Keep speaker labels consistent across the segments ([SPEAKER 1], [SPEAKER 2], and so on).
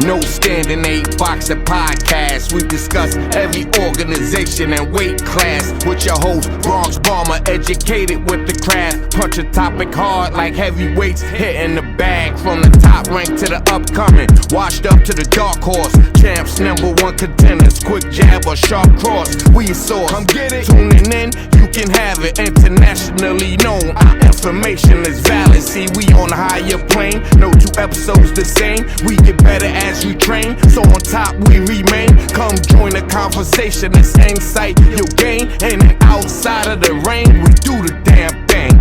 [SPEAKER 1] No Standing 8 Boxing Podcast. We discuss every organization and weight class with your host, Bronx Bomber, educated with the craft. Punch a topic hard like heavyweights, hitting the bag from the top rank to the upcoming. Washed up to the dark horse, champs, #1 contenders. Quick jab or sharp cross, we your source. Come get it. Tuning in, you can have it. Internationally known, our information is valid. See, we on a higher plane, no two episodes the same. We get better as we train, so on top we remain. Come join the conversation, it's insight you'll gain. And then outside of the rain, we do the damn thing.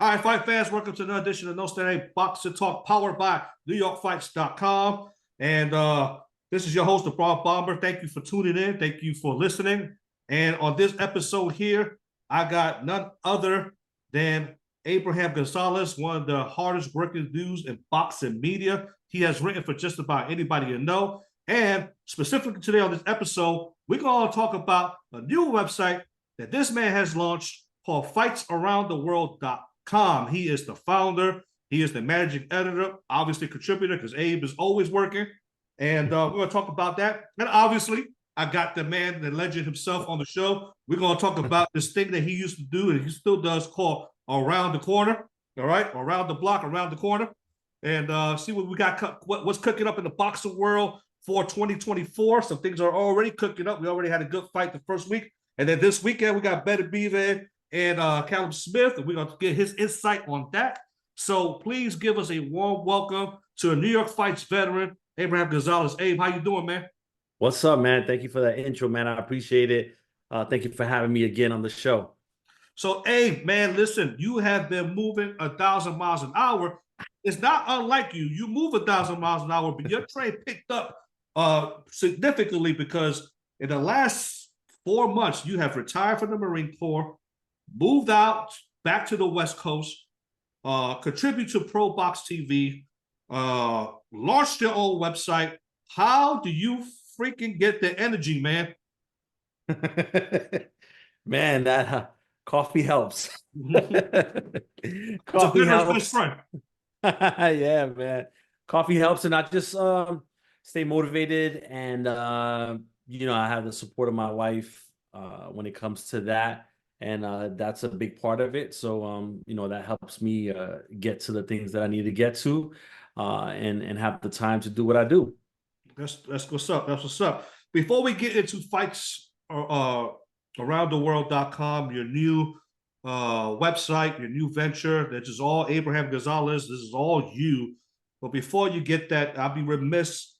[SPEAKER 2] All right, fight fans, welcome to another edition of No Standing Boxing Talk, powered by NewYorkFights.com. And this is your host, the Bronx Bomber. Thank you for tuning in. Thank you for listening. And on this episode here, I got none other than Abraham Gonzalez, one of the hardest working dudes in boxing media. He has written for just about anybody you know. And specifically today on this episode, we're going to talk about a new website that this man has launched called FightsAroundTheWorld.com. He is the founder. He is the managing editor, obviously contributor, because Abe is always working. And we're going to talk about that. And obviously, I got the man, the legend himself on the show. We're going to talk about this thing that he used to do and he still does called Around the Corner. All right? Around the block, around the corner. And see what we got, what's cooking up in the boxing world for 2024. Some things are already cooking up. We already had a good fight the first week. And then this weekend, we got Better Be There and Callum Smith. And we're going to get his insight on that. So please give us a warm welcome to a New York Fights veteran, Abraham Gonzalez. Abe, how you doing, man?
[SPEAKER 3] What's up, man? Thank you for that intro, man. I appreciate it. Thank you for having me again on the show.
[SPEAKER 2] So, Abe, man, listen, you have been moving 1,000 miles an hour. It's not unlike you. You move 1,000 miles an hour, but your train picked up significantly because in the last 4 months, you have retired from the Marine Corps, moved out back to the West Coast, contribute to Pro Box TV, launched your own website. How do you freaking get the energy, man?
[SPEAKER 3] Man, that coffee helps.
[SPEAKER 2] Coffee helps.
[SPEAKER 3] Yeah, man. Coffee helps, and I just stay motivated, and I have the support of my wife when it comes to that, and that's a big part of it. So that helps me get to the things that I need to get to, and have the time to do what I do.
[SPEAKER 2] That's what's up. That's what's up. Before we get into fights aroundtheworld.com, your new website, your new venture, that is all Abraham Gonzalez. This is all you. But before you get that, I'd be remiss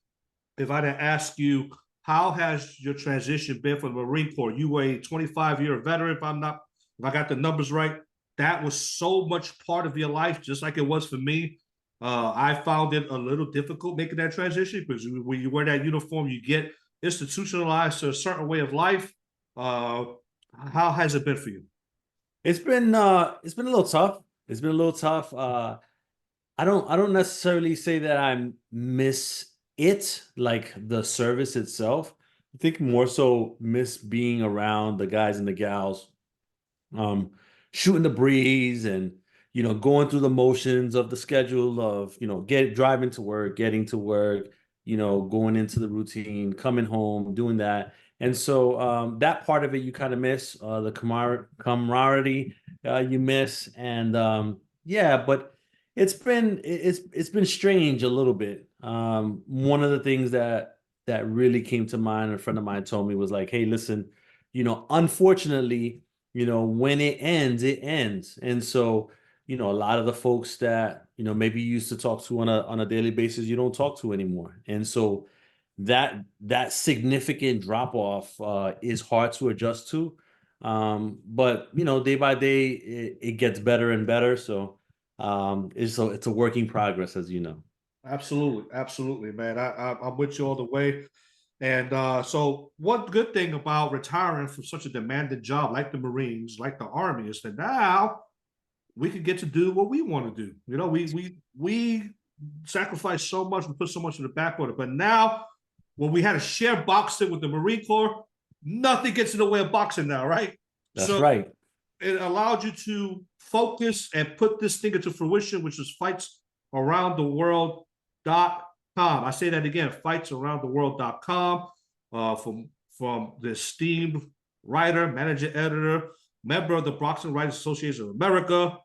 [SPEAKER 2] if I didn't ask you, how has your transition been from the Marine Corps? You were a 25-year veteran, if I got the numbers right. That was so much part of your life, just like it was for me. I found it a little difficult making that transition because when you wear that uniform, you get institutionalized to a certain way of life. How has it been for you?
[SPEAKER 3] It's been a little tough. It's been a little tough. I don't necessarily say that I miss it, like the service itself. I think more so miss being around the guys and the gals, shooting the breeze and going through the motions of the schedule of driving to work, getting to work, going into the routine, coming home, doing that. And so that part of it you kind of miss, the camaraderie you miss, and but it's been strange a little bit. One of the things that really came to mind, a friend of mine told me, was like, hey, listen, unfortunately, when it ends. And so a lot of the folks that maybe you used to talk to on a daily basis, you don't talk to anymore. And so that significant drop off is hard to adjust to, but day by day it gets better and better. So it's a work in progress, as you know.
[SPEAKER 2] Absolutely, man. I'm with you all the way. And so one good thing about retiring from such a demanding job like the Marines, like the Army, is that now we can get to do what we want to do. We sacrifice so much, we put so much in the back order. But now, when we had to share boxing with the Marine Corps, nothing gets in the way of boxing now, right?
[SPEAKER 3] That's
[SPEAKER 2] So
[SPEAKER 3] right.
[SPEAKER 2] it allowed you to focus and put this thing into fruition, which is fightsaroundtheworld.com. I say that again, fightsaroundtheworld.com. From the esteemed writer, manager, editor, member of the Boxing Writers Association of America,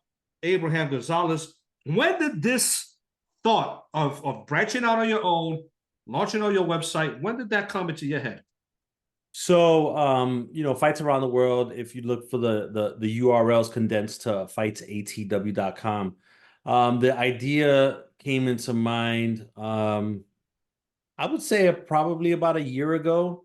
[SPEAKER 2] Abraham Gonzalez. When did this thought of branching out on your own, launching on your website, when did that come into your head?
[SPEAKER 3] So, Fights Around the World, if you look for the URLs condensed to fightsatw.com, the idea came into mind, I would say probably about a year ago.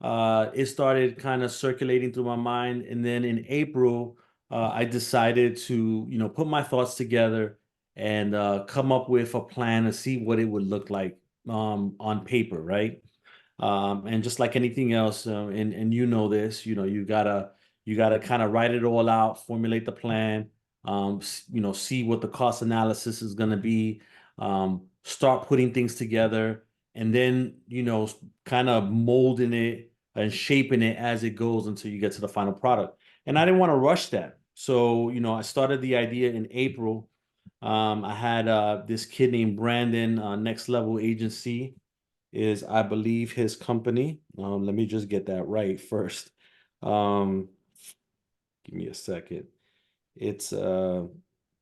[SPEAKER 3] It started kind of circulating through my mind. And then in April, I decided to, put my thoughts together and come up with a plan to see what it would look like on paper, right? And just like anything else, and this, you gotta kind of write it all out, formulate the plan, see what the cost analysis is gonna be, start putting things together, and then kind of molding it and shaping it as it goes until you get to the final product. And I didn't want to rush that, so I started the idea in April. I had this kid named Brandon, Next Level Agency is, I believe, his company. Let me just get that right first. Um, Give me a second. It's I don't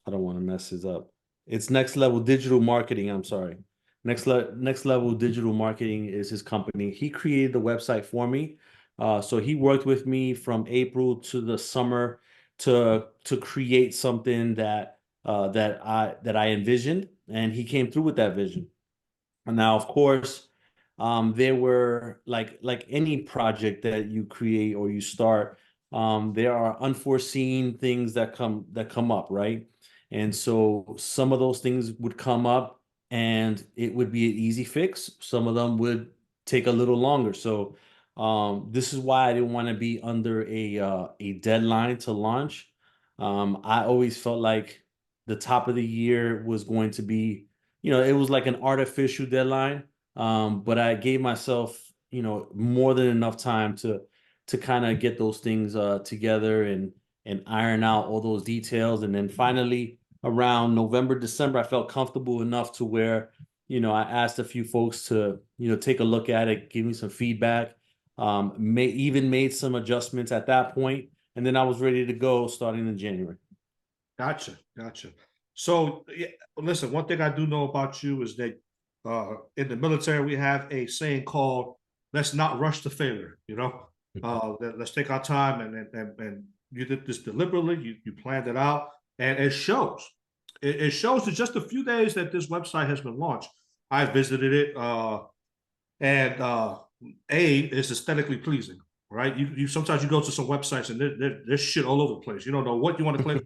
[SPEAKER 3] want to mess this up. It's Next Level Digital Marketing. I'm sorry. Next Level Digital Marketing is his company. He created the website for me. So he worked with me from April to the summer to create something that I envisioned, and he came through with that vision. And now, of course, there were like any project that you create or you start, there are unforeseen things that come up, right? And so some of those things would come up and it would be an easy fix. Some of them would take a little longer. So this is why I didn't want to be under a deadline to launch. I always felt like the top of the year was going to be, it was like an artificial deadline. But I gave myself, more than enough time to kind of get those things together and iron out all those details. And then finally, around November, December, I felt comfortable enough to where, I asked a few folks to, take a look at it, give me some feedback. Made some adjustments at that point, and then I was ready to go starting in January.
[SPEAKER 2] Gotcha. So, yeah, listen, one thing I do know about you is that in the military, we have a saying called "Let's not rush to failure." Let's take our time, and you did this deliberately. You planned it out, and it shows. It shows in just a few days that this website has been launched. I visited it, and it's aesthetically pleasing, right? You sometimes you go to some websites and there's shit all over the place. You don't know what you want to click.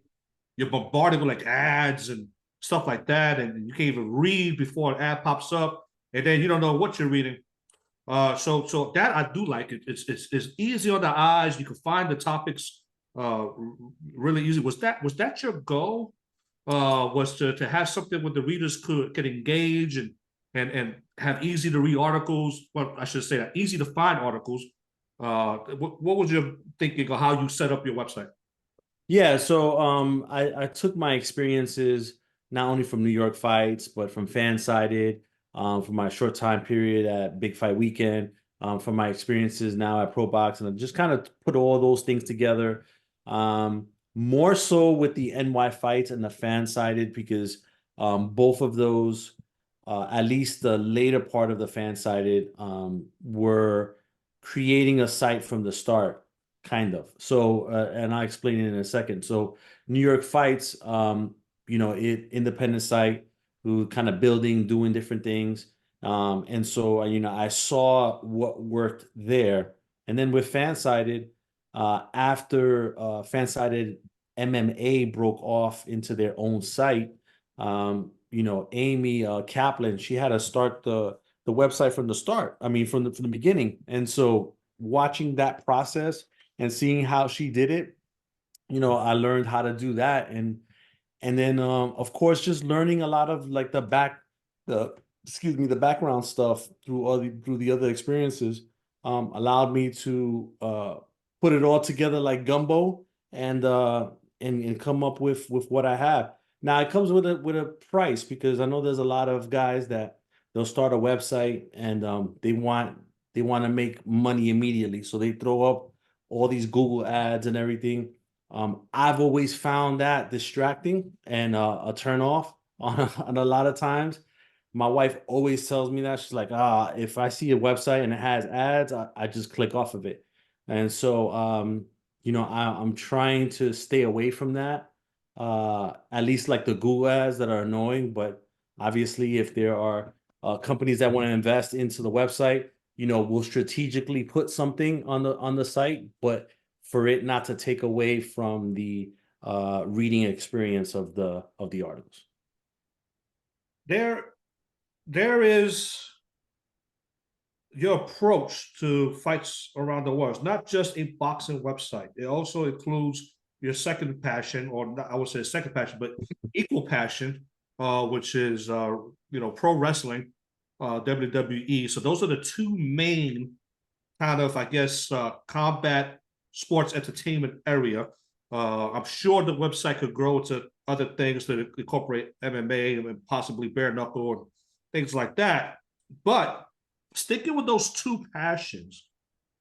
[SPEAKER 2] You're bombarded with like ads and stuff like that, and you can't even read before an ad pops up, and then you don't know what you're reading. So that I do like it. It's easy on the eyes. You can find the topics really easy. Was that your goal? Was to have something where the readers could engage and have easy to read articles. Well, I should say that easy to find articles. What was your thinking of how you set up your website?
[SPEAKER 3] Yeah, so I took my experiences not only from New York fights, but from Fansided, from my short time period at Big Fight Weekend, from my experiences now at Pro Box, and I just kind of put all those things together. More so with the NY fights and the Fansided, because both of those, at least the later part of the Fansided, were creating a site from the start, kind of. So, and I'll explain it in a second. So, New York Fights, independent site, who kind of building, doing different things. And so, I saw what worked there. And then with Fansided, after Fansided MMA broke off into their own site, Amy Kaplan, she had to start the website from the start. I mean, from the beginning. And so watching that process and seeing how she did it, I learned how to do that. And then of course just learning a lot of like the background stuff through the other experiences. allowed me to put it all together like gumbo and come up with what I have. Now it comes with a price, because I know there's a lot of guys that they'll start a website and they want to make money immediately, so they throw up all these Google ads and everything. I've always found that distracting and a turn off on a lot of times. My wife always tells me that. She's like, if I see a website and it has ads, I just click off of it. And so, I'm trying to stay away from that. At least like the Google ads that are annoying. But obviously, if there are companies that want to invest into the website, we'll strategically put something on the site, but for it not to take away from the reading experience of the articles.
[SPEAKER 2] There is your approach to fights around the world. It's not just a boxing website. It also includes your second passion, or not, I would say second passion, but equal passion, which is pro wrestling, WWE. So those are the two main kind of, I guess, combat sports entertainment area. I'm sure the website could grow to other things to incorporate MMA and possibly bare knuckle or things like that. But sticking with those two passions,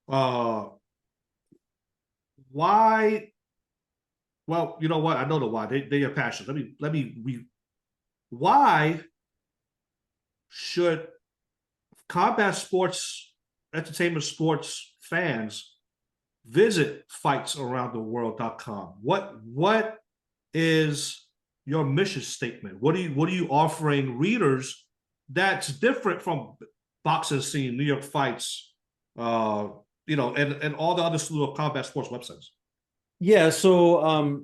[SPEAKER 2] why? Well, you know what? I know the why. They're your passions. Why should combat sports, entertainment sports fans visit fightsaroundtheworld.com? What is your mission statement? What are you offering readers that's different from Boxing Scene, New York Fights, and all the other slew of combat sports websites?
[SPEAKER 3] Yeah, so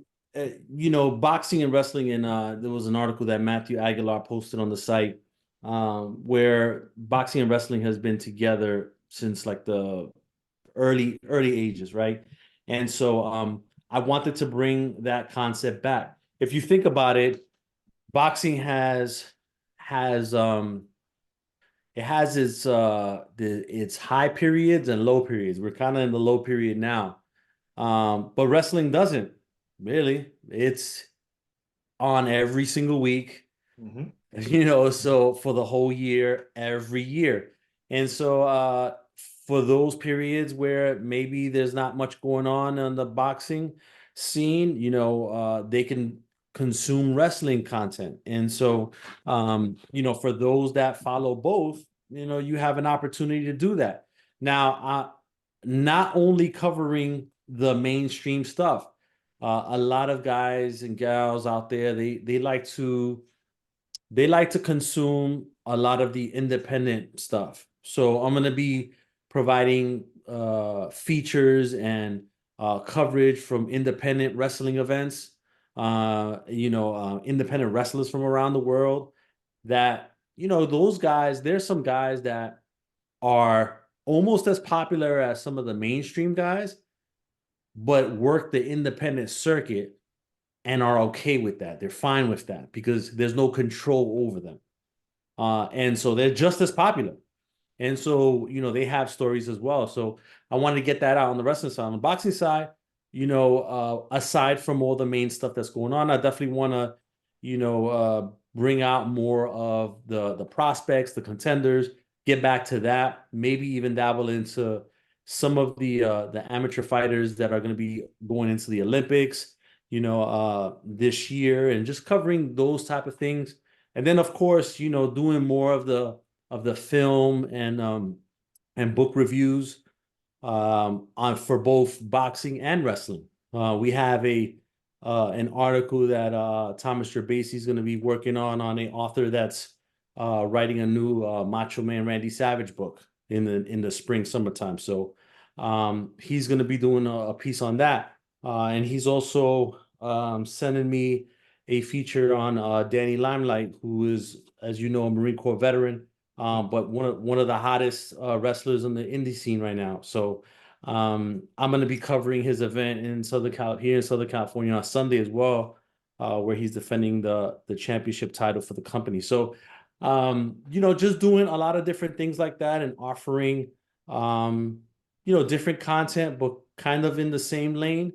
[SPEAKER 3] boxing and wrestling, and there was an article that Matthew Aguilar posted on the site, where boxing and wrestling has been together since like the early ages, right? And so I wanted to bring that concept back. If you think about it, boxing has it has its high periods and low periods. We're kind of in the low period now. But wrestling doesn't really. It's on every single week, so for the whole year, every year. And so for those periods where maybe there's not much going on the boxing scene, they can consume wrestling content. And so, for those that follow both, you have an opportunity to do that. Now, not only covering the mainstream stuff, a lot of guys and gals out there, they like to consume a lot of the independent stuff. So I'm going to be providing features and coverage from independent wrestling events, independent wrestlers from around the world that, those guys, there's some guys that are almost as popular as some of the mainstream guys, but work the independent circuit and are okay with that. They're fine with that because there's no control over them. And so they're just as popular. And so, they have stories as well. So I wanted to get that out on the wrestling side. On the boxing side, aside from all the main stuff that's going on, I definitely want to, bring out more of the prospects, the contenders, get back to that, maybe even dabble into some of the amateur fighters that are going to be going into the Olympics, this year, and just covering those type of things. And then, of course, doing more of the film and book reviews for both boxing and wrestling. We have an article that Thomas Gerbasi is going to be working on an author that's writing a new Macho Man Randy Savage book in the spring, summertime. So he's going to be doing a piece on that. And he's also sending me a feature on Danny Limelight, who is, as you know, a Marine Corps veteran, but one of the hottest wrestlers in the indie scene right now. So I'm going to be covering his event in Southern California on Sunday as well, where he's defending the championship title for the company. So, just doing a lot of different things like that and offering, different content, but kind of in the same lane.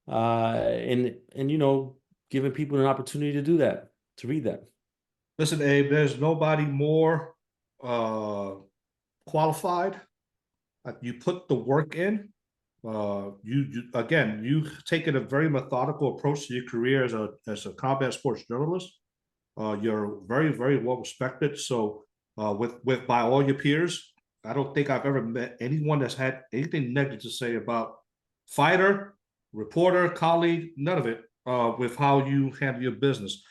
[SPEAKER 3] And giving people an opportunity to do that, to read that.
[SPEAKER 2] Listen, Abe, there's nobody more qualified. You put the work in. You've taken a very methodical approach to your career as a combat sports journalist. You're very, very well respected. So with by all your peers, I don't think I've ever met anyone that's had anything negative to say about fighter, reporter, colleague, none of it, with how you handle your business.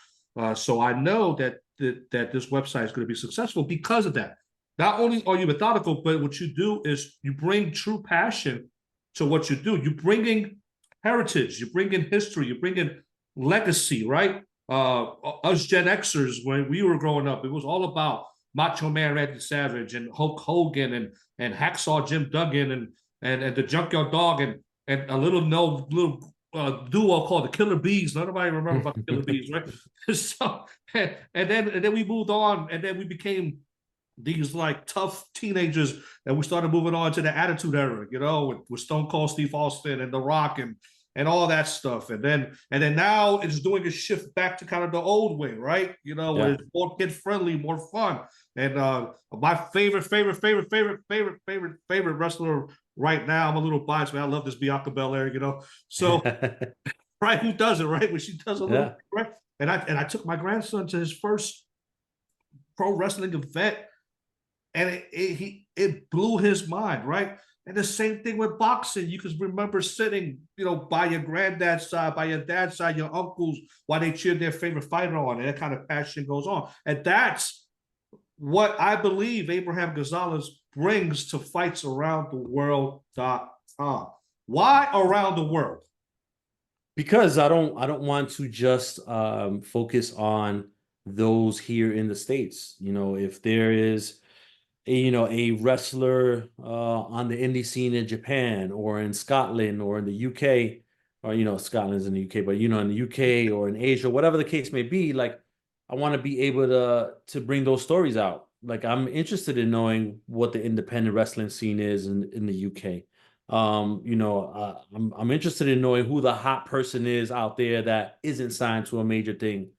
[SPEAKER 2] So I know that this website is going to be successful because of that. Not only are you methodical, but what you do is you bring true passion to what you do. You bring in heritage, you bring in history, you bring in legacy, right? Us Gen Xers, when we were growing up, it was all about Macho Man Randy Savage and Hulk Hogan and Hacksaw Jim Duggan and the Junkyard Dog and a little duo called the Killer Bees. Nobody remember about the Killer Bees, right? So and then we moved on, and then we became these like tough teenagers, and we started moving on to the Attitude Era, with Stone Cold Steve Austin and The Rock and all that stuff, and then now it's doing a shift back to kind of the old way, right? Where it's more kid friendly, more fun. And my favorite wrestler right now, I'm a little biased, man. I love this Bianca Belair, So right, who doesn't, right? When she does a little, right? And I took my grandson to his first pro wrestling event, and it blew his mind, right? And the same thing with boxing. You can remember sitting, by your granddad's side, by your dad's side, your uncles, while they cheered their favorite fighter on, and that kind of passion goes on. And that's what I believe Abraham Gonzalez brings to fightsaroundtheworld.com. Why around the world?
[SPEAKER 3] Because I don't want to just focus on those here in the States. If there is a wrestler on the indie scene in Japan or in Scotland or in the UK, or Scotland's in the UK, but in the UK or in Asia, whatever the case may be, like I want to be able to bring those stories out. Like I'm interested in knowing what the independent wrestling scene is in the UK. I'm interested in knowing who the hot person is out there that isn't signed to a major thing,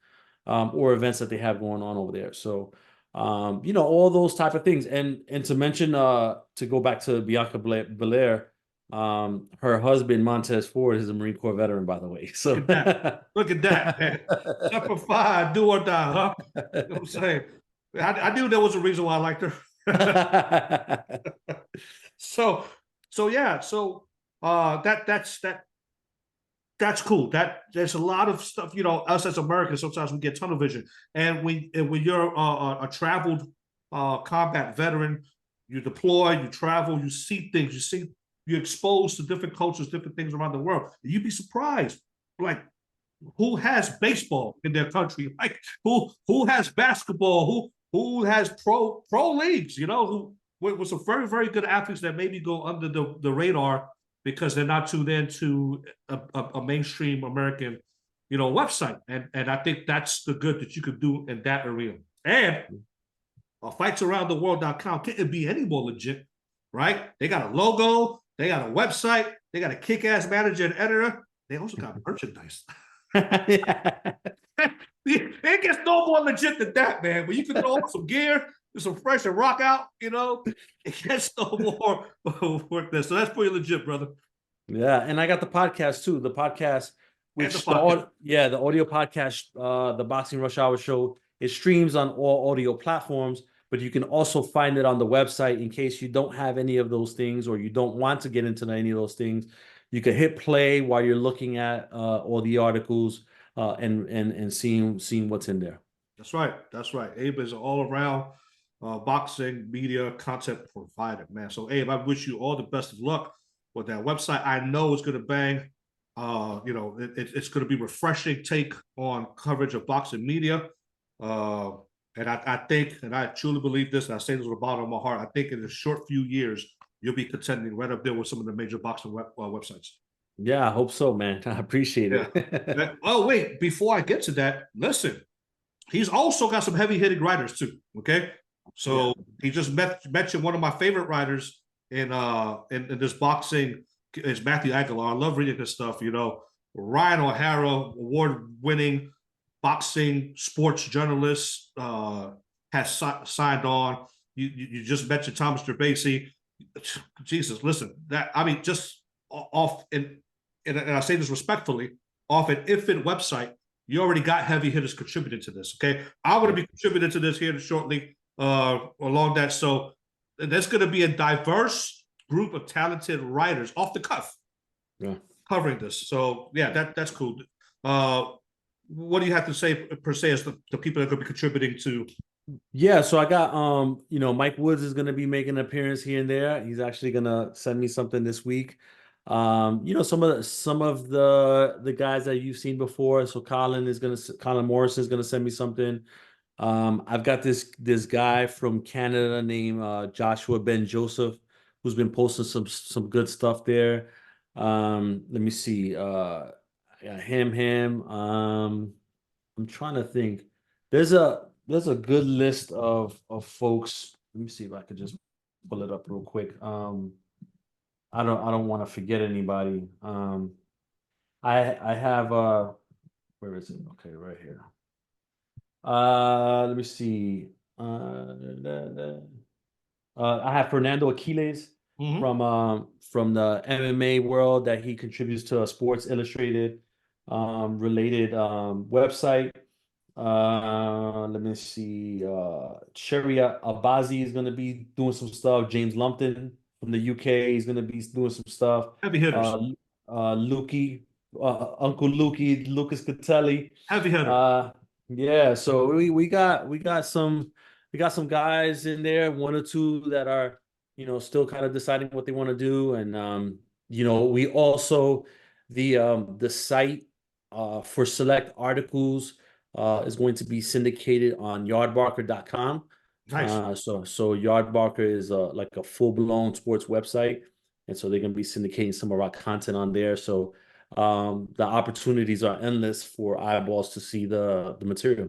[SPEAKER 3] or events that they have going on over there. So all those type of things. And to mention, to go back to Bianca Belair, her husband Montez Ford is a Marine Corps veteran, by the way. So
[SPEAKER 2] look at that, man. Semper Fi, do or die, huh? You know what I'm saying? I knew there was a reason why I liked her. So that's cool. There's a lot of stuff, us as Americans, sometimes we get tunnel vision. And when you're a traveled combat veteran, you deploy, you travel, you see things, you're exposed to different cultures, different things around the world. You'd be surprised, like, who has baseball in their country? Like, who has basketball? Who has pro leagues, who with some very, very good athletes that maybe go under the radar because they're not tuned into a mainstream American, website. And I think that's the good that you could do in that arena. And fightsaroundtheworld.com couldn't be any more legit, right? They got a logo, they got a website, they got a kick-ass manager and editor. They also got merchandise. It gets no more legit than that, man. When you can throw some gear, some fresh and rock out, it gets no more work there. So that's pretty legit, brother.
[SPEAKER 3] Yeah, and I got the podcast too. The podcast, which the audio podcast, the Boxing Rush Hour Show, it streams on all audio platforms, but you can also find it on the website in case you don't have any of those things or you don't want to get into any of those things. You can hit play while you're looking at all the articles and seeing what's in there.
[SPEAKER 2] That's right. Abe is an all-around boxing media content provider, man. So Abe, I wish you all the best of luck with that website. I know it's going to bang. It's going to be refreshing take on coverage of boxing media. And I think, and I truly believe this, and I say this with the bottom of my heart, I think in a short few years, you'll be contending right up there with some of the major boxing websites.
[SPEAKER 3] Yeah, I hope so, man. I appreciate
[SPEAKER 2] it. Oh, wait, before I get to that, listen, he's also got some heavy-hitting writers too, okay? So he just mentioned one of my favorite writers, in this boxing is Matthew Aguilar. I love reading his stuff. You know, Ryan O'Hara, award-winning boxing sports journalist, has signed on. You just mentioned Thomas Trebasi. Jesus, listen, that I mean, just off and I say this respectfully, off an infant website, you already got heavy hitters contributing to this. Okay, I want to be contributing to this here shortly along that. So there's going to be a diverse group of talented writers off the cuff covering this. So yeah, that's cool. What do you have to say per se as the people that are going to be contributing to?
[SPEAKER 3] Yeah, so I got Mike Woods is gonna be making an appearance here and there. He's actually gonna send me something this week. Some of the guys that you've seen before. So Colin Morrison is gonna send me something. I've got this guy from Canada named Joshua Ben Joseph, who's been posting some good stuff there. Let me see. I got him. I'm trying to think. There's a good list of folks. Let me see if I could just pull it up real quick. I don't want to forget anybody. I have where is it? Okay, right here. Let me see. I have Fernando Aquiles from the MMA world that he contributes to a Sports Illustrated related website. Let me see. Sharia Abazi is going to be doing some stuff. James Lumpton from the UK is going to be doing some stuff.
[SPEAKER 2] Heavy hitters.
[SPEAKER 3] Lukey, Uncle Lukey, Lucas Catelli.
[SPEAKER 2] Heavy hitter.
[SPEAKER 3] Yeah, so we got some guys in there, one or two that are still kind of deciding what they want to do, and we also the site for select articles is going to be syndicated on yardbarker.com.
[SPEAKER 2] Nice.
[SPEAKER 3] So Yardbarker is like a full-blown sports website, and so they're going to be syndicating some of our content on there. So the opportunities are endless for eyeballs to see the material.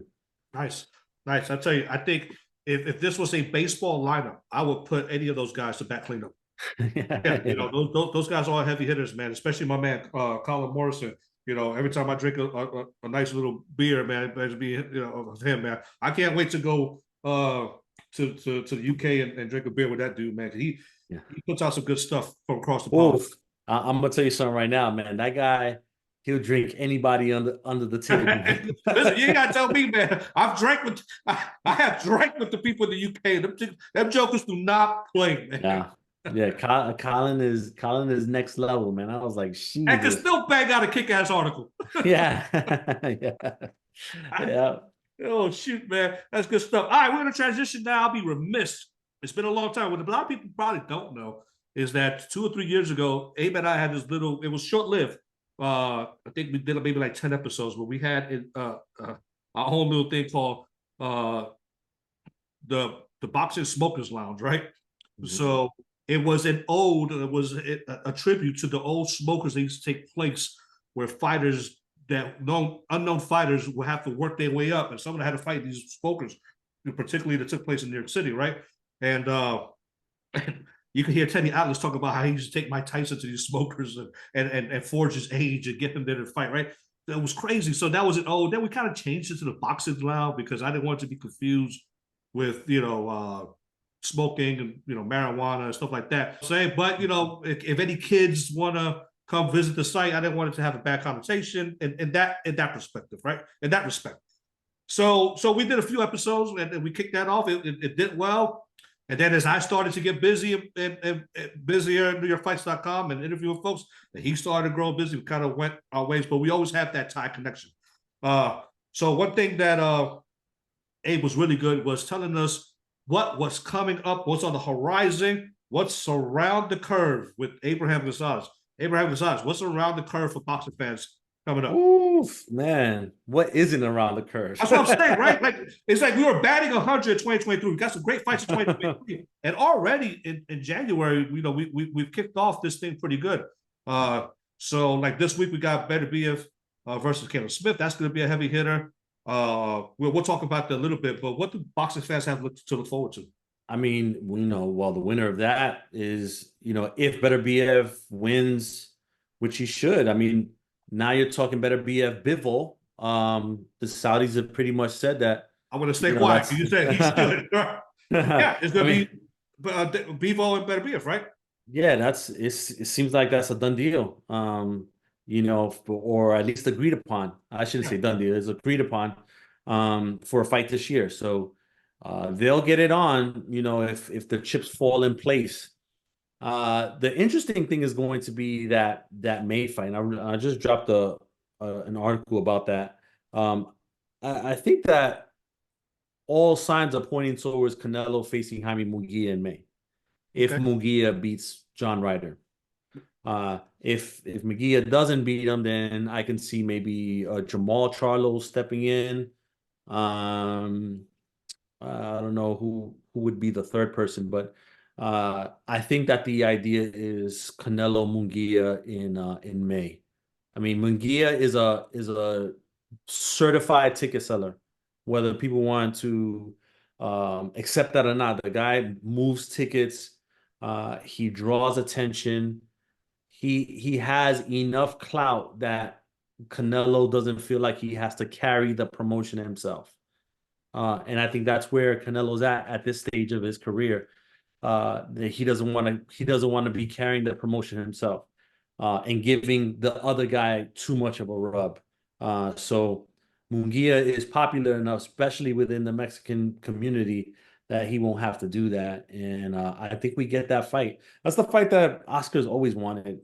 [SPEAKER 2] Nice. I tell you, I think if this was a baseball lineup, I would put any of those guys to bat cleanup. Yeah, those guys are all heavy hitters, man. Especially my man Colin Morrison. Every time I drink a nice little beer, man, it better be of him, man. I can't wait to go to the UK and drink a beer with that dude, man. He puts out some good stuff from across the pond.
[SPEAKER 3] I'm gonna tell you something right now, man. That guy, he'll drink anybody under the table.
[SPEAKER 2] Listen, you ain't gotta tell me, man. I have drank with the people in the UK. Them jokers do not play, man.
[SPEAKER 3] Yeah. Colin is next level, man. I was like, she
[SPEAKER 2] and can still bang out a kick-ass article.
[SPEAKER 3] Yeah. Yeah.
[SPEAKER 2] Oh shoot, man. That's good stuff. All right, we're gonna transition now. I'll be remiss. It's been a long time. What a lot of people probably don't know is that 2 or 3 years ago, Abe and I had this little, it was short-lived. I think we did maybe like 10 episodes, but we had our whole little thing called the Boxing Smokers Lounge, right? Mm-hmm. So it was an ode, it was a tribute to the old smokers that used to take place where fighters unknown fighters would have to work their way up, and someone had to fight these smokers, particularly that took place in New York City, right? And you can hear Teddy Atlas talk about how he used to take Mike Tyson to these smokers and forge his age and get him there to fight, right? That was crazy. So that was an ode. Then we kind of changed it to the Boxing Lounge because I didn't want it to be confused with smoking and marijuana and stuff like that. But if any kids want to come visit the site, I didn't want it to have a bad connotation in that perspective, right? In that respect. So we did a few episodes and we kicked that off. It did well. And then as I started to get busy and busier at NewYorkFights.com and interviewing folks, and he started to grow busy, we kind of went our ways, but we always have that tie connection. So one thing that Abe was really good was telling us what was coming up, what's on the horizon, what's around the curve with Abraham Gonzalez. Abraham Gonzalez, what's around the curve for boxing fans coming up?
[SPEAKER 3] Oof, man, what isn't around the curve?
[SPEAKER 2] That's what I'm saying, right? Like it's like we were batting 100 in 2023. We got some great fights in 2023, and already in January, we've kicked off this thing pretty good. So like this week we got Beterbiev versus Caleb Smith. That's going to be a heavy hitter. We'll talk about that a little bit. But what do boxing fans have to look forward to?
[SPEAKER 3] I mean, well, the winner of that is, if Beterbiev wins, which he should. I mean, now you're talking Beterbiev Bivol. The Saudis have pretty much said that,
[SPEAKER 2] I want to stay quiet.
[SPEAKER 3] that's
[SPEAKER 2] You said he should. Yeah, it's
[SPEAKER 3] I
[SPEAKER 2] gonna be
[SPEAKER 3] mean,
[SPEAKER 2] Bevo and Beterbiev, right?
[SPEAKER 3] yeah, it seems like that's a done deal. Or at least agreed upon. I shouldn't
[SPEAKER 2] Yeah.
[SPEAKER 3] say done deal, it's agreed upon for a fight this year. So they'll get it on, if the chips fall in place. The interesting thing is going to be that May fight. And I just dropped an article about that. I think that all signs are pointing towards Canelo facing Jaime Munguia in May, if
[SPEAKER 2] Okay.
[SPEAKER 3] Munguia beats John Ryder. If Munguia doesn't beat him, then I can see maybe Jamal Charlo stepping in. Um, I don't know who would be the third person, but I think that the idea is Canelo Munguia in May. I mean, Munguia is a certified ticket seller, whether people want to accept that or not. The guy moves tickets. He draws attention. He has enough clout that Canelo doesn't feel like he has to carry the promotion himself. And I think that's where Canelo's at this stage of his career. That he doesn't want to be carrying the promotion himself, and giving the other guy too much of a rub. So Munguia is popular enough, especially within the Mexican community, that he won't have to do that. And I think we get that fight. That's the fight that Oscar's always wanted,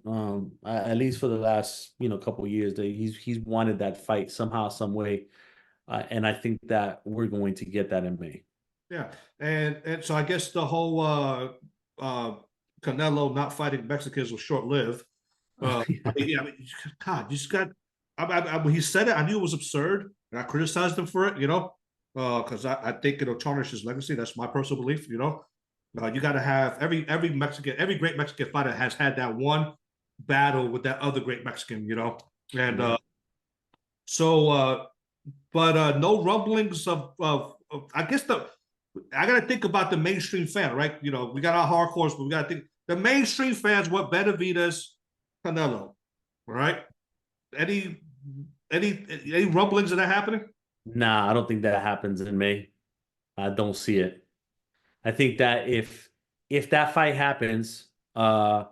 [SPEAKER 3] at least for the last couple of years. That he's wanted that fight somehow, some way. And I think that we're going to get that in May.
[SPEAKER 2] Yeah, and so I guess the whole Canelo not fighting Mexicans was short lived. Yeah, I mean, God, you just got. When he said it, I knew it was absurd, and I criticized him for it. Because I think it'll tarnish his legacy. That's my personal belief. You got to have every Mexican, every great Mexican fighter has had that one battle with that other great Mexican. And but no rumblings of I guess I got to think about the mainstream fan, right? We got our hardcores, but we got to think the mainstream fans want Benavidez, Canelo, all right? Any rumblings of that happening?
[SPEAKER 3] Nah, I don't think that happens in May. I don't see it. I think that if that fight happens, the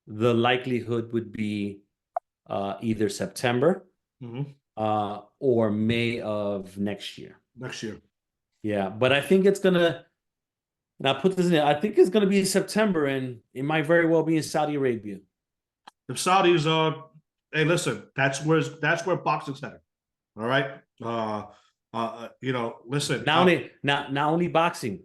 [SPEAKER 3] likelihood would be either September or May of next year.
[SPEAKER 2] Next year.
[SPEAKER 3] Yeah, but I think it's gonna. Now put this in. I think it's gonna be September, and it might very well be in Saudi Arabia.
[SPEAKER 2] The Saudis are. Hey, listen. That's where boxing's headed. All right. Listen.
[SPEAKER 3] Not only boxing.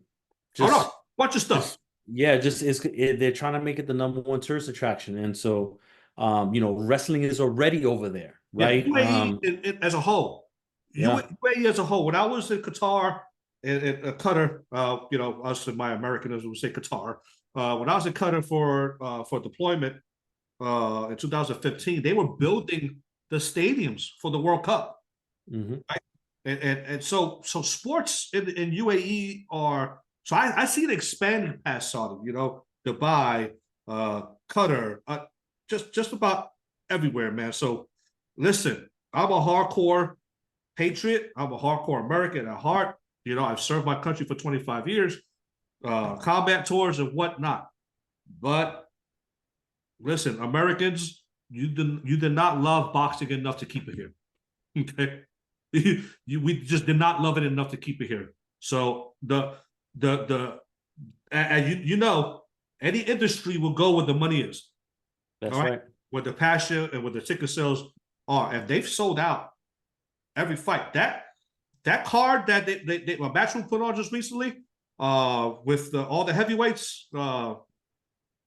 [SPEAKER 2] Just bunch of stuff.
[SPEAKER 3] They're trying to make it the number 1 tourist attraction, and so wrestling is already over there, right?
[SPEAKER 2] Yeah, UAE as a whole. UAE as a whole. When I was in Qatar, in Qatar, us and my Americanism would say Qatar. When I was in Qatar for deployment in 2015, they were building the stadiums for the World Cup.
[SPEAKER 3] Mm-hmm.
[SPEAKER 2] Right? And so sports in UAE are. So I see it expanding past Saudi, Dubai, Qatar, just about everywhere, man. So listen, I'm a hardcore patriot. I'm a hardcore American at heart. I've served my country for 25 years, combat tours and whatnot. But listen, Americans, you did not love boxing enough to keep it here. Okay, we just did not love it enough to keep it here. So any industry will go where the money is.
[SPEAKER 3] That's right.
[SPEAKER 2] Where the passion and where the ticket sales are. If they've sold out every fight, that card that they Matchroom put on just recently, with all the heavyweights, that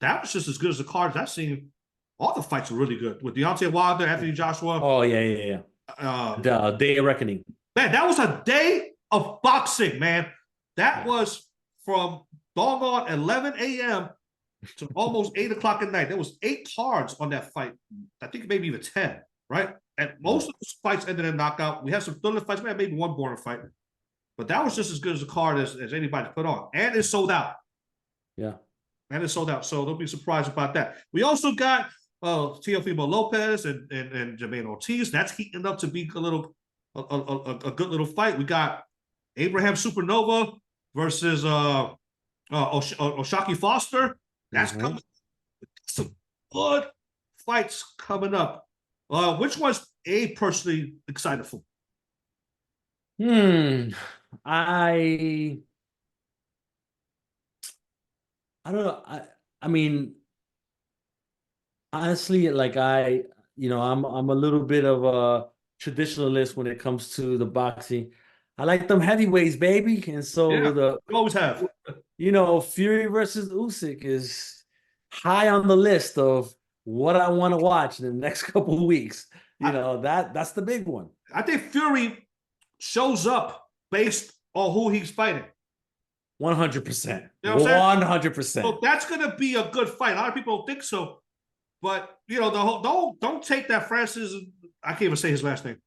[SPEAKER 2] was just as good as the cards I've seen. All the fights were really good with Deontay Wilder, Anthony Joshua.
[SPEAKER 3] Oh yeah. The Day of Reckoning.
[SPEAKER 2] Man, that was a day of boxing, man. That was from doggone 11 a.m. to almost 8 o'clock at night. There was 8 cards on that fight. I think maybe even 10, right? And most of those fights ended in knockout. We had some thriller fights. We had maybe one border fight. But that was just as good as a card as anybody put on. And it sold out.
[SPEAKER 3] Yeah.
[SPEAKER 2] And it's sold out. So don't be surprised about that. We also got Teofimo Lopez and Jermaine Ortiz. That's heating up to be a good little fight. We got Abraham Supernova versus Oshaki Foster. That's coming. Some good fights coming up. Which one's personally excited for?
[SPEAKER 3] I don't know. I mean, honestly, like I'm a little bit of a traditionalist when it comes to the boxing. I like them heavyweights, baby. And so
[SPEAKER 2] you always have.
[SPEAKER 3] Fury versus Usyk is high on the list of what I want to watch in the next couple of weeks. That's the big one.
[SPEAKER 2] I think Fury shows up based on who he's fighting.
[SPEAKER 3] 100%.
[SPEAKER 2] You know what I'm saying?
[SPEAKER 3] 100%.
[SPEAKER 2] So that's gonna be a good fight. A lot of people don't think so, but don't take that Francis. I can't even say his last name.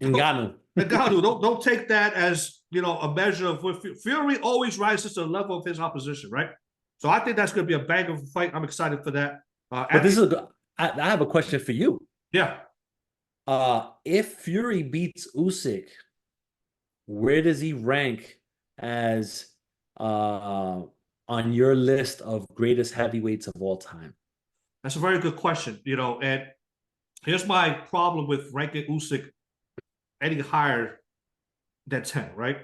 [SPEAKER 3] Ngannou.
[SPEAKER 2] Don't take that as a measure of what Fury always rises to the level of his opposition, right? So I think that's gonna be a bang of a fight. I'm excited for that.
[SPEAKER 3] But I have a question for you.
[SPEAKER 2] Yeah.
[SPEAKER 3] If Fury beats Usyk, where does he rank as on your list of greatest heavyweights of all time?
[SPEAKER 2] That's a very good question, and here's my problem with ranking Usyk any higher than 10, right?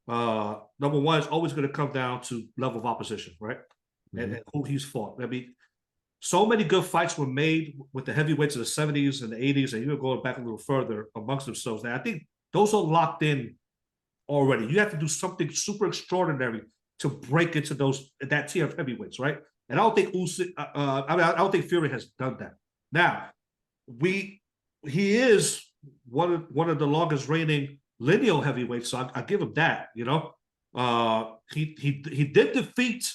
[SPEAKER 2] Number one, it's always going to come down to level of opposition, right? And who he's fought. I mean, so many good fights were made with the heavyweights of the 70s and the 80s, and even going back a little further amongst themselves. And I think those are locked in already. You have to do something super extraordinary to break into that tier of heavyweights, right? And I don't think Usyk, I don't think Fury has done that. Now, he is one of the longest reigning lineal heavyweights, so I give him that. He did defeat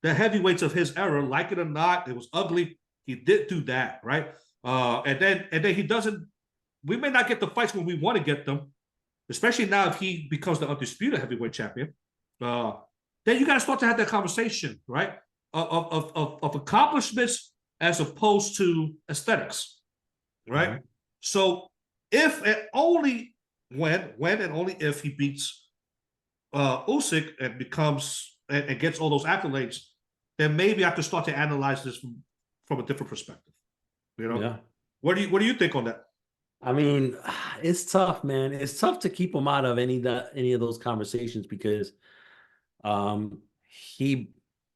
[SPEAKER 2] the heavyweights of his era, like it or not. It was ugly. He did do that, right? And then he doesn't. We may not get the fights when we want to get them, especially now if he becomes the undisputed heavyweight champion. Then you got to start to have that conversation, right? Of accomplishments as opposed to aesthetics, right? Mm-hmm. So if and only when and only if he beats Usyk and becomes and gets all those accolades, then maybe I could start to analyze this from a different perspective.
[SPEAKER 3] Yeah.
[SPEAKER 2] What do you think on that?
[SPEAKER 3] I mean, it's tough, man. It's tough to keep him out of any of those conversations because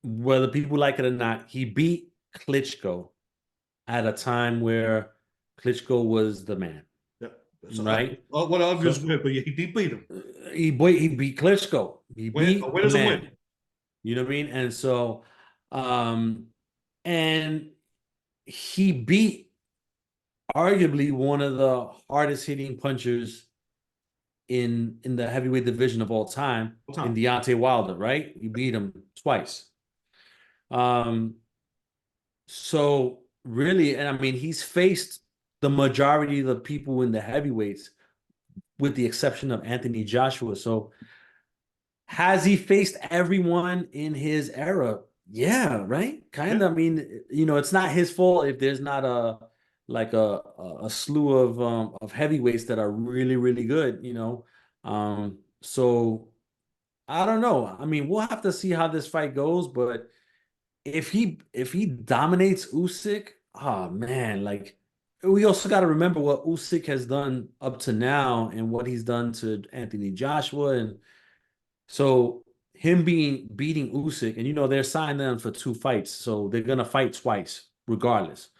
[SPEAKER 3] whether people like it or not, he beat Klitschko at a time where Klitschko was the man.
[SPEAKER 2] Yeah.
[SPEAKER 3] Right?
[SPEAKER 2] What obvious win, but he did beat him.
[SPEAKER 3] He beat Klitschko. He beat
[SPEAKER 2] a win is a win.
[SPEAKER 3] You know what I mean? And so, and he beat arguably one of the hardest hitting punchers in the heavyweight division of all time, in Deontay Wilder, right? He beat him twice. So really, and I mean, he's faced the majority of the people in the heavyweights, with the exception of Anthony Joshua. So has he faced everyone in his era? Yeah, right? Kind of. I mean, it's not his fault if there's not a slew of heavyweights that are really, really good, So I don't know. I mean, we'll have to see how this fight goes, but if he dominates Usyk, oh man, we also got to remember what Usyk has done up to now and what he's done to Anthony Joshua, and so him beating Usyk, and they're signed them for 2 fights, so they're gonna fight twice regardless.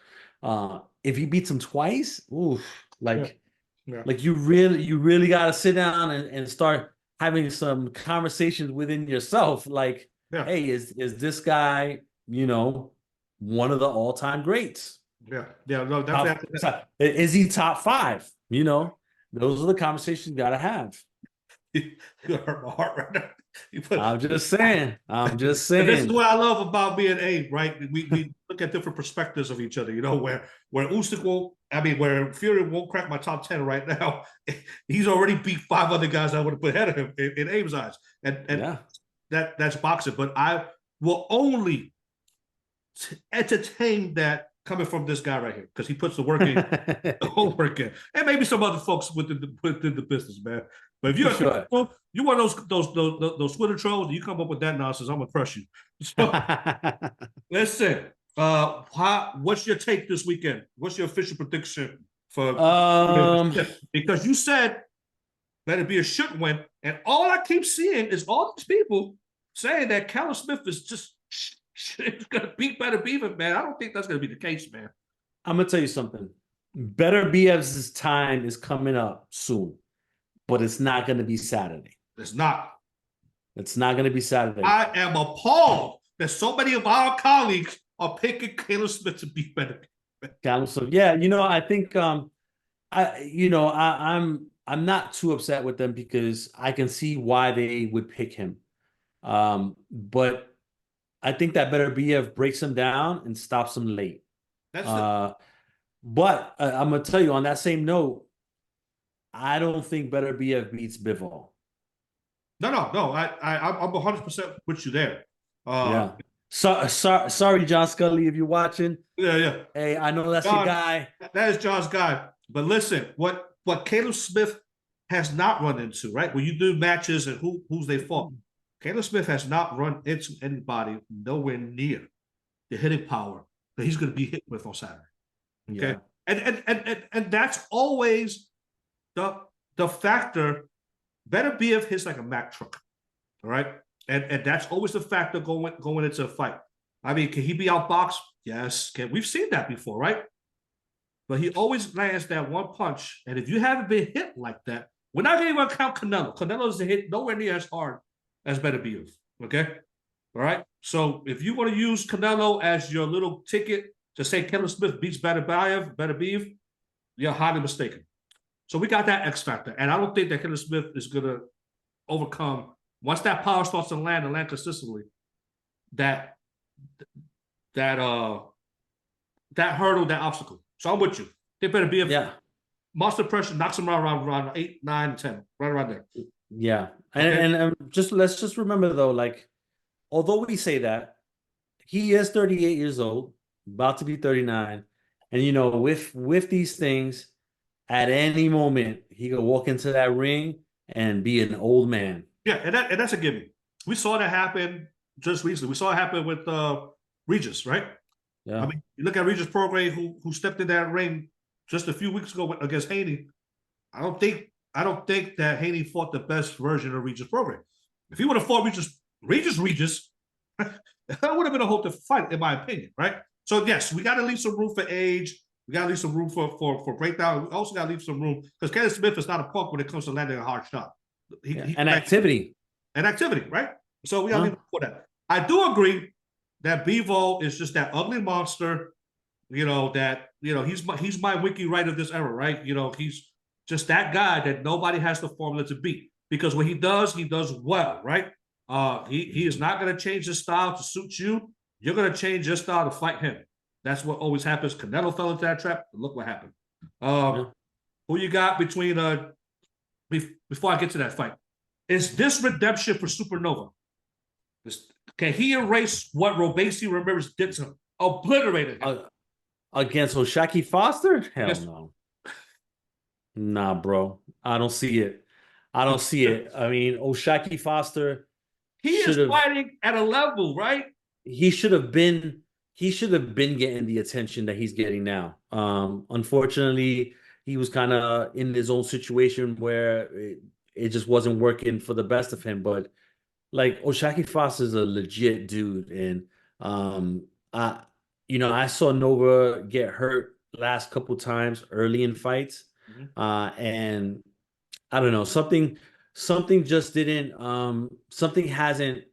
[SPEAKER 3] If he beats him twice, oof, you really got to sit down and start having some conversations within yourself. Hey, is this guy, one of the all-time greats?
[SPEAKER 2] Yeah. No,
[SPEAKER 3] is he top 5? Those are the conversations you got to have.
[SPEAKER 2] You hurt my heart right now.
[SPEAKER 3] I'm just saying.
[SPEAKER 2] And this is what I love about being Abe, right? We look at different perspectives of each other. Where Usyk where Fury won't crack my top 10 right now. He's already beat 5 other guys I would have put ahead of him in Abe's eyes, and that's boxing. But will only entertain that coming from this guy right here because he puts the work in, the homework in, and maybe some other folks within the business, man. But if you're
[SPEAKER 3] Sure.
[SPEAKER 2] you want those Twitter trolls, and you come up with that nonsense, I'm gonna crush you. So listen, what's your take this weekend? What's your official prediction for? Because you said better be a should win, and all I keep seeing is all these people saying that Callum Smith is just gonna beat Better Beaver, man. I don't think that's gonna be the case, man.
[SPEAKER 3] I'm gonna tell you something. Better BF's time is coming up soon, but it's not gonna be Saturday.
[SPEAKER 2] It's not.
[SPEAKER 3] It's not gonna be Saturday.
[SPEAKER 2] I am appalled that so many of our colleagues are picking Caleb Smith to beat Better Beaver.
[SPEAKER 3] Callum Smith. Yeah, I think I'm not too upset with them because I can see why they would pick him. But I think that Better BF breaks him down and stops him late. But I'm gonna tell you on that same note, I don't think Better BF beats Bivol.
[SPEAKER 2] No. I'm 100% with you there.
[SPEAKER 3] Yeah. Sorry, John Scully, if you're watching.
[SPEAKER 2] Yeah.
[SPEAKER 3] Hey, I know that's your guy.
[SPEAKER 2] That is John's guy. But listen, what Caleb Smith has not run into, right? When you do matches and who's they fought, Caleb Smith has not run into anybody nowhere near the hitting power that he's going to be hit with on Saturday. Okay, yeah. and that's always the factor. Better BF hits like a Mack truck, all right, and that's always the factor going into a fight. I mean, can he be outboxed? Yes, we've seen that before, right? But he always lands that one punch, and if you haven't been hit like that, we're not going to count Canelo. Canelo is hit nowhere near as hard as Better BF. Okay, all right. So if you want to use Canelo as your little ticket to say Caleb Smith beats Better BF, you're highly mistaken. So we got that X factor, and I don't think that Caleb Smith is going to overcome once that power starts to land and land consistently. That hurdle, that obstacle. So I'm with you. They better be monster pressure knocks him around 8, 9, 10, right around there.
[SPEAKER 3] Yeah, okay. and let's just remember though, like, although we say that, he is 38 years old, about to be 39, and with these things, at any moment he could walk into that ring and be an old man.
[SPEAKER 2] Yeah, and that's a given. We saw that happen just recently. We saw it happen with Regis, right?
[SPEAKER 3] Yeah.
[SPEAKER 2] I mean, you look at Regis Prograis, who stepped in that ring just a few weeks ago against Haney. I don't think that Haney fought the best version of Regis Prograis. If he would have fought Regis, that would have been a hope to fight, in my opinion, right? So yes, we got to leave some room for age. We got to leave some room for breakdown. We also got to leave some room because Caleb Smith is not a punk when it comes to landing a hard shot.
[SPEAKER 3] Activity, right?
[SPEAKER 2] So we got to leave for that. I do agree that Bivol is just that ugly monster. He's my wiki writer of this era, right? He's just that guy that nobody has the formula to beat because when he does well, right? He is not going to change his style to suit you. You're going to change your style to fight him. That's what always happens. Canelo fell into that trap. Look what happened. Who you got between before I get to that fight? Is this redemption for Supernova? Can he erase what Robesi Ramirez did to him? Obliterated him.
[SPEAKER 3] Against O'Shaquie Foster? Hell no. Nah, bro. I don't see it. I mean, O'Shaquie Foster.
[SPEAKER 2] He is fighting at a level, right?
[SPEAKER 3] He should have been getting the attention that he's getting now. Unfortunately, he was kind of in his own situation where it just wasn't working for the best of him. But like O'Shaquie Foster is a legit dude, and I saw Nova get hurt last couple times early in fights, and I don't know, something just didn't something hasn't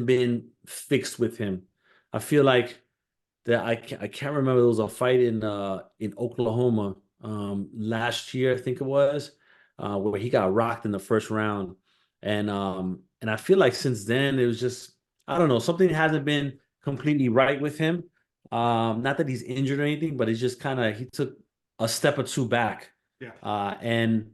[SPEAKER 3] been fixed with him. I feel like that I can't remember. There was a fight in Oklahoma last year, I think it was, where he got rocked in the first round, and I feel like since then it was just, I don't know, something hasn't been completely right with him. Not that he's injured or anything, but it's just kind of, he took a step or two back.
[SPEAKER 2] Yeah.
[SPEAKER 3] And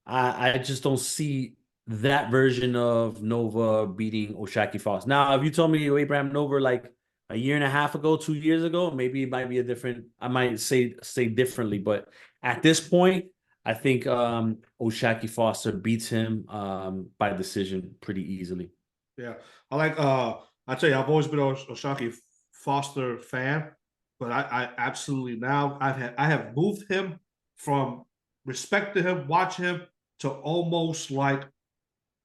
[SPEAKER 3] I just don't see that version of Nova beating Oshaki Foss. Now, if you told me Abraham Nova like a year and a half ago, 2 years ago, maybe it might be a different. I might say differently, but at this point, I think Oshaki Foster beats him by decision pretty easily.
[SPEAKER 2] Yeah, I like. I tell you, I've always been a Oshaki Foster fan, but I absolutely now I have moved him from respect to him, watch him, to almost like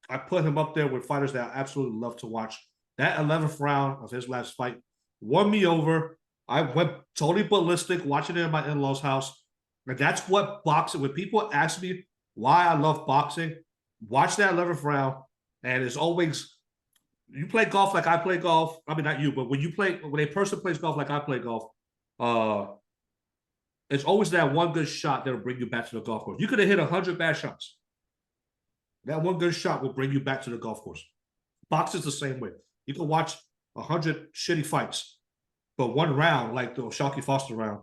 [SPEAKER 2] I put him up there with fighters that I absolutely love to watch. That 11th round of his last fight won me over. I went totally ballistic watching it in my in-laws' house. And that's what boxing, when people ask me why I love boxing, watch that 11th round. And it's always, you play golf like I play golf. I mean, not you, but when a person plays golf like I play golf, it's always that one good shot that'll bring you back to the golf course. You could have hit 100 bad shots. That one good shot will bring you back to the golf course. Boxing's the same way. You can watch 100 shitty fights, but one round, like the Oshaki Foster round,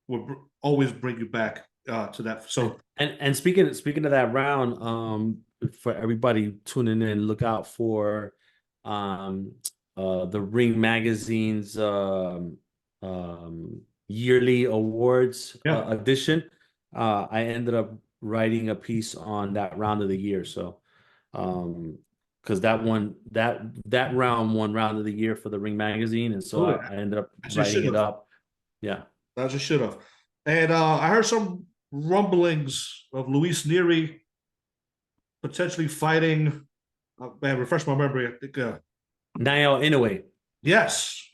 [SPEAKER 2] will always bring you back to that. So,
[SPEAKER 3] and speaking of that round, for everybody tuning in, look out for the Ring Magazine's yearly awards edition. I ended up writing a piece on that round of the year. So, because that round won round of the year for the Ring Magazine, and so I ended up writing it up. Yeah,
[SPEAKER 2] I just should have. And I heard some rumblings of Luis Nery potentially fighting. Man, refresh my memory. I think
[SPEAKER 3] Naoya Inoue.
[SPEAKER 2] Yes.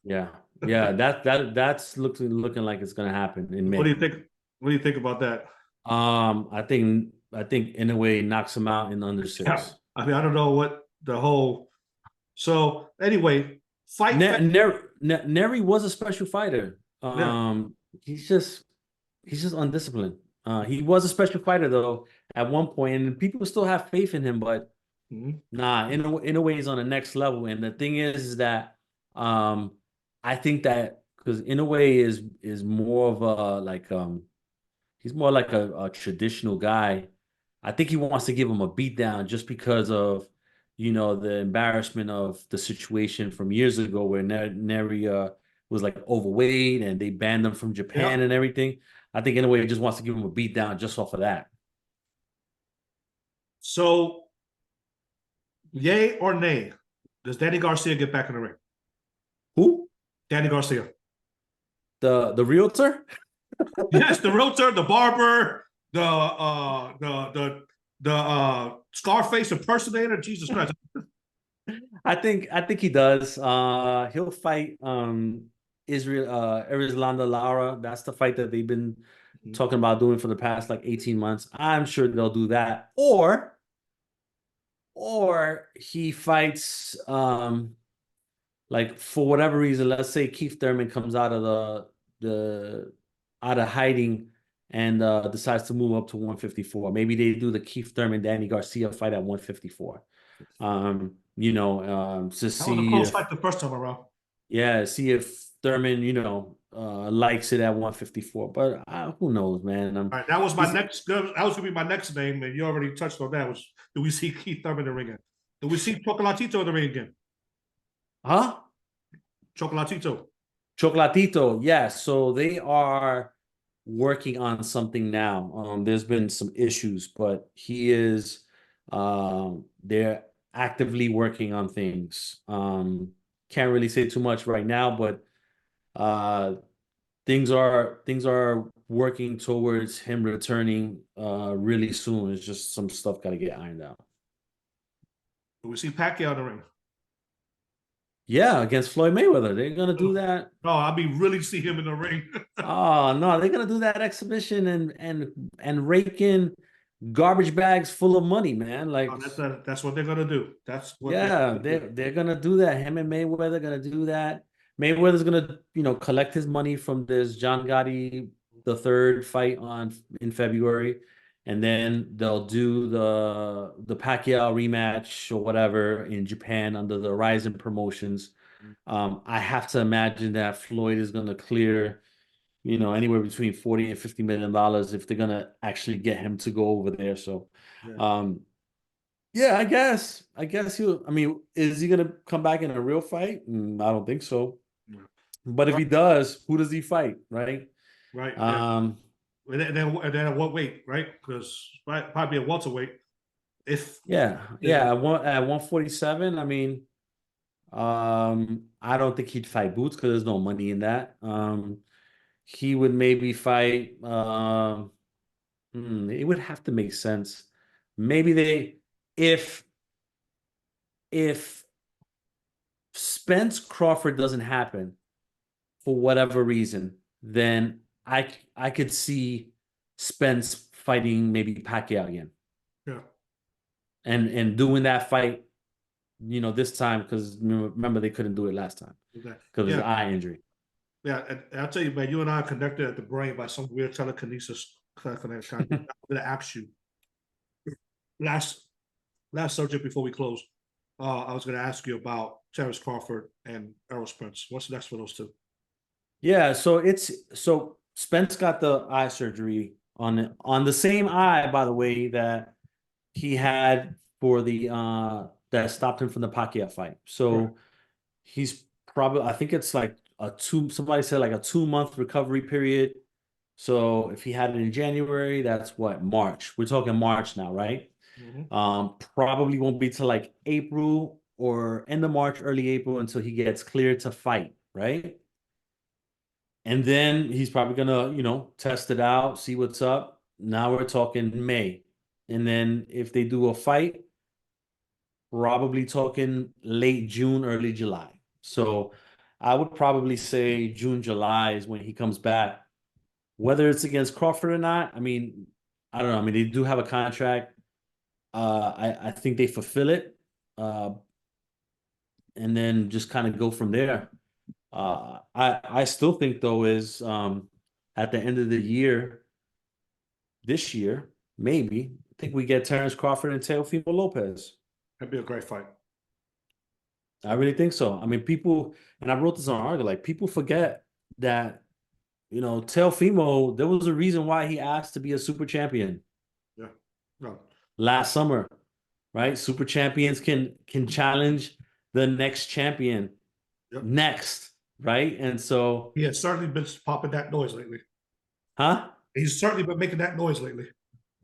[SPEAKER 3] Yeah. That's looking like it's gonna happen in May.
[SPEAKER 2] What do you think? What do you think about that?
[SPEAKER 3] I think Inoue knocks him out in under 6.
[SPEAKER 2] Yeah. I mean, I don't know what the whole. So anyway,
[SPEAKER 3] Nery was a special fighter. He's just undisciplined. He was a special fighter though at one point, and people still have faith in him. But nah, Inoue is on the next level. And the thing is that I think that because Inoue is more of a like he's more like a traditional guy. I think he wants to give him a beatdown just because of, the embarrassment of the situation from years ago where Nery was like overweight and they banned him from Japan and everything. I think Inoue just wants to give him a beatdown just off of that.
[SPEAKER 2] So, yay or nay? Does Danny Garcia get back in the ring?
[SPEAKER 3] Who?
[SPEAKER 2] Danny Garcia.
[SPEAKER 3] The realtor?
[SPEAKER 2] Yes, the realtor, the barber, the Scarface impersonator. Jesus Christ!
[SPEAKER 3] I think he does. He'll fight Erislandy Lara. That's the fight that they've been talking about doing for the past like 18 months. I'm sure they'll do that. Or he fights like for whatever reason, let's say Keith Thurman comes out of out of hiding and decides to move up to 154. Maybe they do the Keith Thurman Danny Garcia fight at 154. To see
[SPEAKER 2] a close fight the first time around.
[SPEAKER 3] Yeah, see if Thurman, likes it at 154. But who knows, man?
[SPEAKER 2] All right, that was my next. That was gonna be my next name, and you already touched on that. Was do we see Keith Thurman in the ring again? Do we see Chocolatito in the ring again?
[SPEAKER 3] Huh? Chocolatito, yes. So they are working on something now. There's been some issues, but he is. They're actively working on things. Can't really say too much right now, but things are working towards him returning really soon. It's just some stuff got to get ironed out.
[SPEAKER 2] Do we see Pacquiao in the ring?
[SPEAKER 3] Yeah, against Floyd Mayweather. They're gonna do that.
[SPEAKER 2] No, I mean really see him in the ring.
[SPEAKER 3] Oh no, they're gonna do that exhibition and rake in garbage bags full of money, man. Like
[SPEAKER 2] that's what they're gonna do. That's what
[SPEAKER 3] they're gonna do that. Him and Mayweather gonna do that. Mayweather's gonna collect his money from this John Gotti III fight in February, and then they'll do the Pacquiao rematch or whatever in Japan under the Horizon Promotions. I have to imagine that Floyd is gonna clear anywhere between $40 and $50 million if they're gonna actually get him to go over there. So Yeah, I guess. I guess he'll. I mean, is he gonna come back in a real fight? I don't think so.
[SPEAKER 2] Yeah.
[SPEAKER 3] But if
[SPEAKER 2] Right,
[SPEAKER 3] he does, who does he fight? Right.
[SPEAKER 2] right. Yeah.
[SPEAKER 3] Um.
[SPEAKER 2] And then at what weight, right? Because probably a welterweight. If
[SPEAKER 3] Yeah.
[SPEAKER 2] if
[SPEAKER 3] Yeah. At 147. I mean, I don't think he'd fight Boots because there's no money in that. He would maybe fight. It would have to make sense. Maybe if if Spence Crawford doesn't happen for whatever reason, then I could see Spence fighting maybe Pacquiao again,
[SPEAKER 2] yeah,
[SPEAKER 3] and doing that fight, this time because remember they couldn't do it last time
[SPEAKER 2] okay.
[SPEAKER 3] because of his
[SPEAKER 2] Yeah,
[SPEAKER 3] eye injury.
[SPEAKER 2] yeah. And I'll tell you, man, you and I are connected at the brain by some weird telekinesis connection. I'm gonna ask you last subject before we close. I was gonna ask you about Terrence Crawford and Errol Spence. What's next for those two?
[SPEAKER 3] Yeah, so Spence got the eye surgery on the same eye, by the way, that he had for the that stopped him from the Pacquiao fight.
[SPEAKER 2] Right.
[SPEAKER 3] So he's probably, I think it's like somebody said like a 2 month recovery period. So if he had it in January, that's what, March. We're talking March now, right?
[SPEAKER 2] Mhm.
[SPEAKER 3] Probably won't be till like April or end of March, early April until he gets cleared to fight, right? And then he's probably gonna, test it out, see what's up. Now we're talking May. And then if they do a fight, probably talking late June, early July. So I would probably say June, July is when he comes back. Whether it's against Crawford or not, I mean, I don't know. I mean, they do have a contract. I think they fulfill it, uh, and then just kind of go from there. I still think though is at the end of the year, this year, maybe I think we get Terrence Crawford and Teofimo Lopez.
[SPEAKER 2] That'd be a great fight.
[SPEAKER 3] I really think so. I mean, people, and I wrote this on article, like people forget that, Teofimo, there was a reason why he asked to be a super champion
[SPEAKER 2] Yeah. No.
[SPEAKER 3] last summer, right? Super champions can challenge the next champion
[SPEAKER 2] Yep.
[SPEAKER 3] next, right? And so,
[SPEAKER 2] He has certainly been popping that noise lately.
[SPEAKER 3] huh?
[SPEAKER 2] He's certainly been making that noise lately.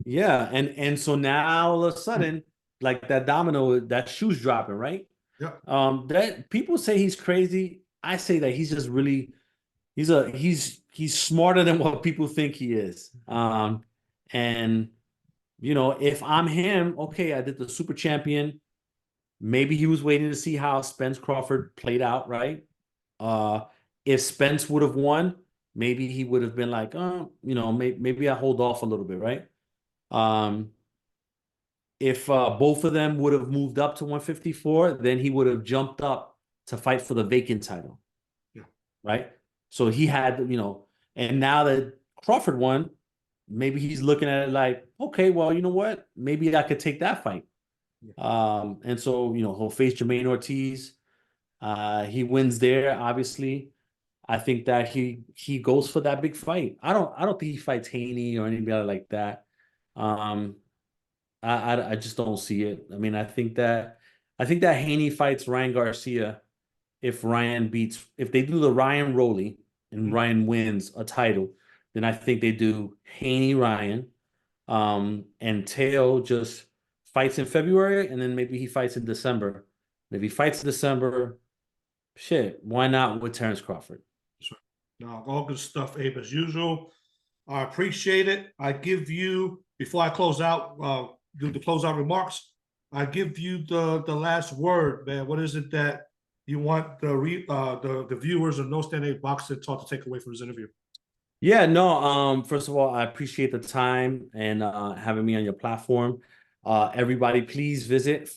[SPEAKER 3] Yeah, and so now all of a sudden, like that domino, that shoe's dropping, right?
[SPEAKER 2] Yep.
[SPEAKER 3] That people say he's crazy. I say that he's just really he's smarter than what people think he is. And if I'm him, okay, I did the super champion. Maybe he was waiting to see how Spence Crawford played out, right? Uh, if Spence would have won, maybe he would have been like, oh, maybe I hold off a little bit, right? Um, if both of them would have moved up to 154, then he would have jumped up to fight for the vacant title,
[SPEAKER 2] Yeah.
[SPEAKER 3] right? So he had, and now that Crawford won, maybe he's looking at it like, okay, well, you know what? Maybe I could take that fight.
[SPEAKER 2] Yeah.
[SPEAKER 3] And so, he'll face Jermaine Ortiz. He wins there, obviously. I think that he goes for that big fight. I don't think he fights Haney or anybody like that. Um, I just don't see it. I mean, I think that Haney fights Ryan Garcia if they do the Ryan Roley and
[SPEAKER 2] Mhm.
[SPEAKER 3] Ryan wins a title, then I think they do Haney Ryan. And Teo just fights in February and then maybe he fights in December. And if he fights in December, shit, why not with Terrence Crawford?
[SPEAKER 2] So, no, all good stuff, Abe, as usual. I appreciate it. I give you, before I close out, do the closeout remarks. I give you the last word, man. What is it that you want the viewers of No Stand Boxing Talk to take away from this interview?
[SPEAKER 3] Yeah, no, first of all, I appreciate the time and having me on your platform. Everybody, please visit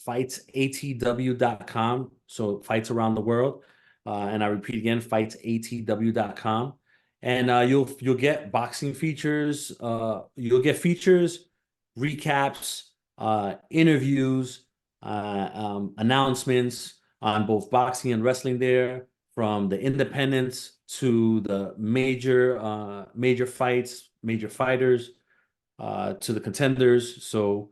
[SPEAKER 3] fightsatw.com. So fights around the world. And I repeat again, fightsatw.com. And you'll get boxing features, you'll get features, recaps, interviews, announcements on both boxing and wrestling there, from the independents to the major fights, major fighters, to the contenders. So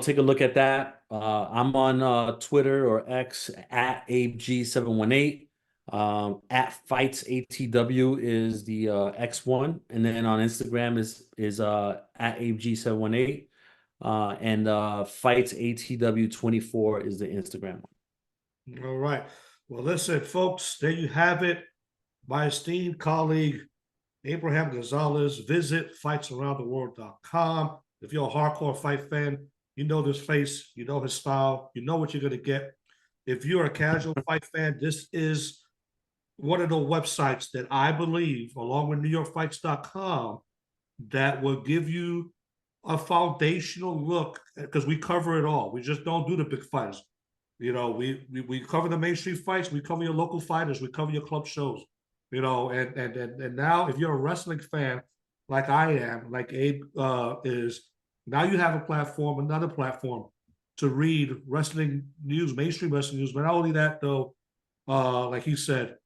[SPEAKER 3] take a look at that. I'm on Twitter or X at AbeG718. At Fights ATW is the X1, and then on Instagram is at AbeG718. And Fights ATW 24 is the Instagram one.
[SPEAKER 2] All right. Well, listen, folks, there you have it. My esteemed colleague, Abraham Gonzalez. Visit fightsaroundtheworld.com. If you're a hardcore fight fan, you know this face, you know his style, you know what you're going to get. If you're a casual fight fan, this is one of the websites that I believe, along with NewYorkFights.com, that will give you a foundational look, because we cover it all. We just don't do the big fights. We cover the mainstream fights, we cover your local fighters, we cover your club shows. And now if you're a wrestling fan like I am, like Abe is, now you have a platform, another platform to read wrestling news, mainstream wrestling news. But not only that, though, like he said,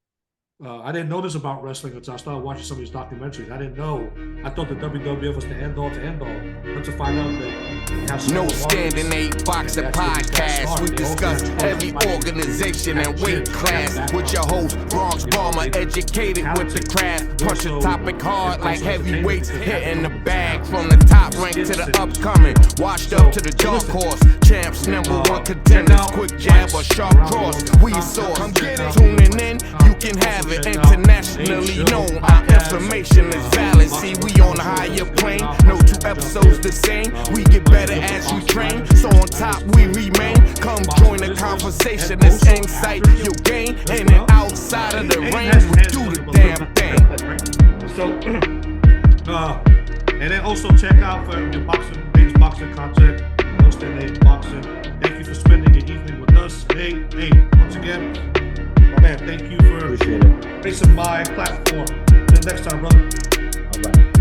[SPEAKER 2] I didn't know this about wrestling until I started watching some of these documentaries. I didn't know. I thought the WWF was the end all to end all. But to find out that
[SPEAKER 1] No Standing 8 Boxing Podcast. We discuss every organization and weight class with your host, Bronx Bomber, educated with the craft. Punch a topic hard like heavyweights, hitting the bag from the top rank to the upcoming. Washed up to the dark horse, champs, #1 contenders, quick jab or sharp cross. We source, tuning in, you can have it. Internationally known, our information is valid. See, we on a higher plane, no two episodes the same. We get better as we train, so on top we remain. Come join the conversation, this insight you'll gain. In and outside of the range, we do the damn thing.
[SPEAKER 2] So, and then also check out for your boxing content, No Standing 8 Boxing. Thank you for spending your evening with us. Hey, once again, my man, thank you for gracing my platform. Until next time, brother.
[SPEAKER 3] All right.